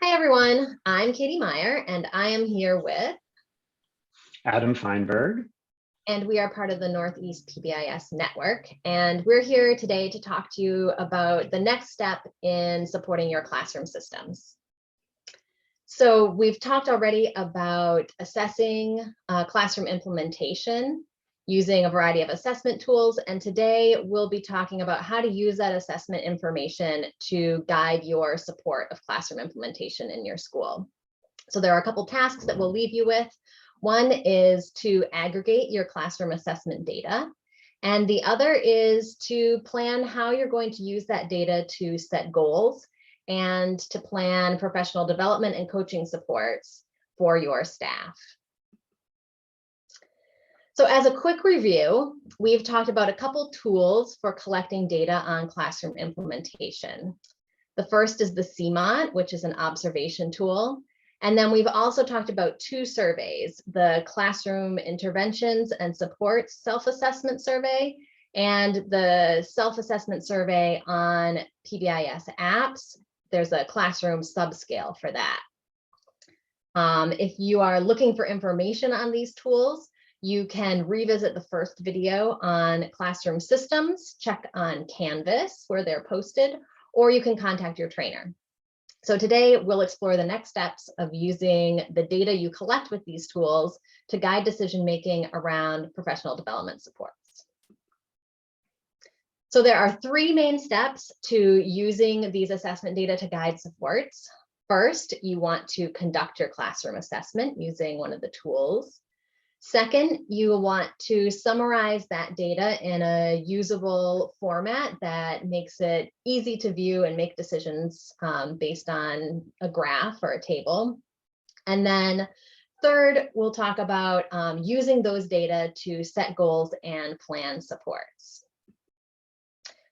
Hi, everyone. I'm Katie Meyer, and I am here with, Adam Feinberg. and we are part of the Northeast PBIS network. And we're here today to talk to you about the next step in supporting your classroom systems. So we've talked already about assessing classroom implementation using a variety of assessment tools. And today we'll be talking about how to use that assessment information to guide your support of classroom implementation in your school. So there are a couple tasks that we'll leave you with. One is to aggregate your classroom assessment data. And the other is to plan how you're going to use that data to set goals and to plan professional development and coaching supports for your staff. So as a quick review, we've talked about a couple tools for collecting data on classroom implementation. The first is the CMOT, which is an observation tool. And then we've also talked about two surveys, the Classroom Interventions and Supports Self-Assessment Survey and the Self-Assessment Survey on PBIS apps. There's a classroom subscale for that. If you are looking for information on these tools, you can revisit the first video on classroom systems, check on Canvas where they're posted, or you can contact your trainer. So today we'll explore the next steps of using the data you collect with these tools to guide decision-making around professional development supports. So there are three main steps to using these assessment data to guide supports. First, you want to conduct your classroom assessment using one of the tools. Second, you want to summarize that data in a usable format that makes it easy to view and make decisions based on a graph or a table. And then third, we'll talk about using those data to set goals and plan supports.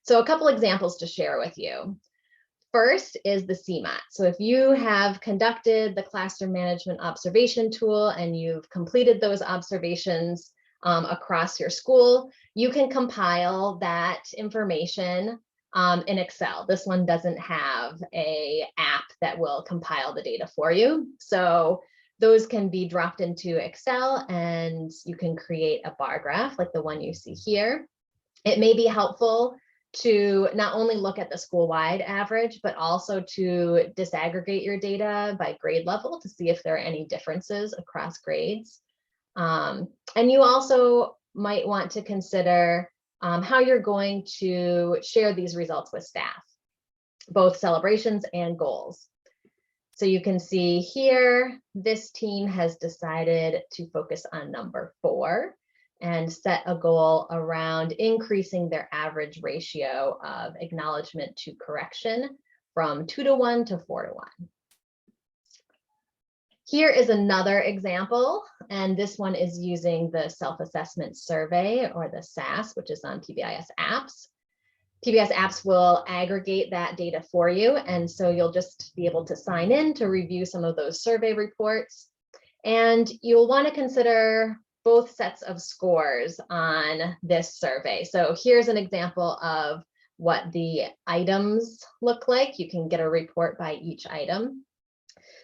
So a couple examples to share with you. First is the CMOT. So if you have conducted the classroom management observation tool and you've completed those observations across your school, you can compile that information in Excel. This one doesn't have an app that will compile the data for you. So those can be dropped into Excel and you can create a bar graph like the one you see here. It may be helpful to not only look at the school-wide average, but also to disaggregate your data by grade level to see if there are any differences across grades. And you also might want to consider how you're going to share these results with staff, both celebrations and goals. So you can see here, this team has decided to focus on number 4 and set a goal around increasing their average ratio of acknowledgement to correction from 2:1 to 4:1. Here is another example, and this one is using the self-assessment survey or the SAS, which is on PBIS apps. PBIS apps will aggregate that data for you, and so you'll just be able to sign in to review some of those survey reports. And you'll want to consider both sets of scores on this survey. So here's an example of what the items look like. You can get a report by each item.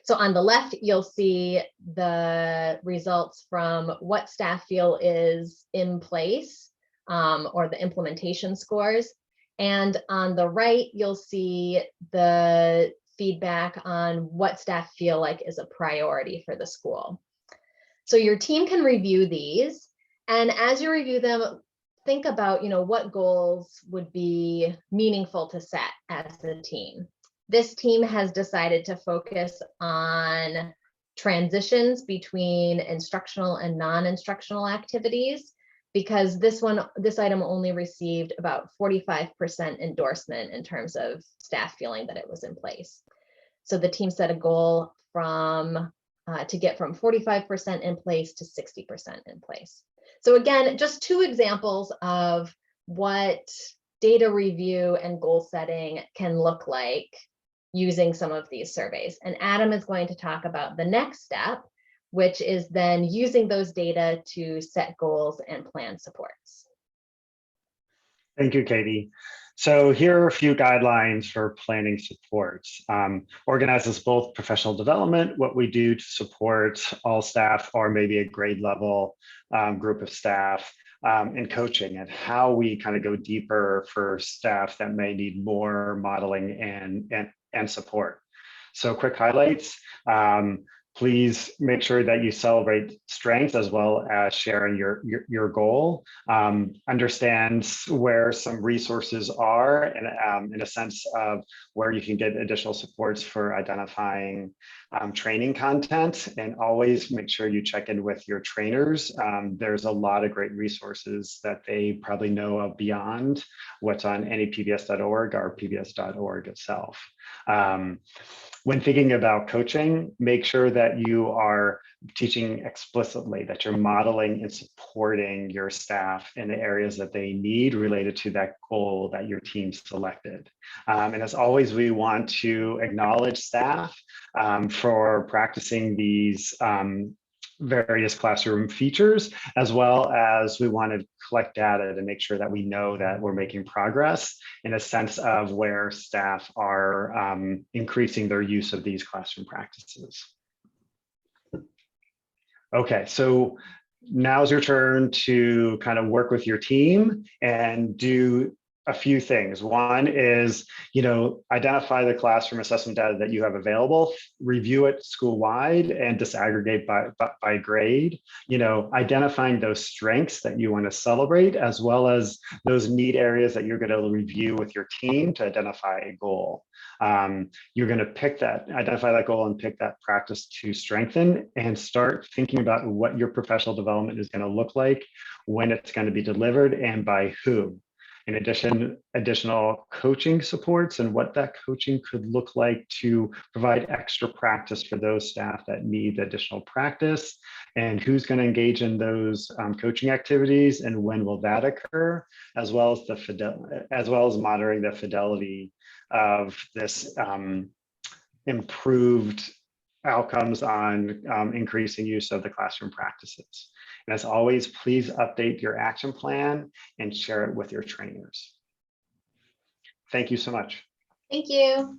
So on the left, you'll see the results from what staff feel is in place or the implementation scores. And on the right, you'll see the feedback on what staff feel like is a priority for the school. So your team can review these, and as you review them, think about, what goals would be meaningful to set as a team. This team has decided to focus on transitions between instructional and non-instructional activities because this item only received about 45% endorsement in terms of staff feeling that it was in place. So the team set a goal to get from 45% in place to 60% in place. So again, just two examples of what data review and goal setting can look like using some of these surveys. And Adam is going to talk about the next step, which is then using those data to set goals and plan supports. Thank you, Katie. So here are a few guidelines for planning supports. Organizes both professional development, what we do to support all staff or maybe a grade level group of staff, and coaching and how we kind of go deeper for staff that may need more modeling and support. So quick highlights. Please make sure that you celebrate strengths as well as sharing your goal. Understand where some resources are and in a sense of where you can get additional supports for identifying training content, and always make sure you check in with your trainers. There's a lot of great resources that they probably know of beyond what's on anypbs.org or pbs.org itself. When thinking about coaching, make sure that you are teaching explicitly, that you're modeling and supporting your staff in the areas that they need related to that goal that your team selected. And as always, we want to acknowledge staff for practicing these various classroom features, as well as we want to collect data to make sure that we know that we're making progress in a sense of where staff are increasing their use of these classroom practices. Okay, so now's your turn to kind of work with your team and do a few things. One is, identify the classroom assessment data that you have available, review it school-wide and disaggregate by grade, identifying those strengths that you want to celebrate, as well as those need areas that you're going to review with your team to identify a goal. You're going to identify that goal and pick that practice to strengthen, and start thinking about what your professional development is going to look like, when it's going to be delivered, and by whom. In addition, additional coaching supports and what that coaching could look like to provide extra practice for those staff that need additional practice, and who's going to engage in those coaching activities and when will that occur, as well as monitoring the fidelity of this improved outcomes on increasing use of the classroom practices. And as always, please update your action plan and share it with your trainers. Thank you so much. Thank you.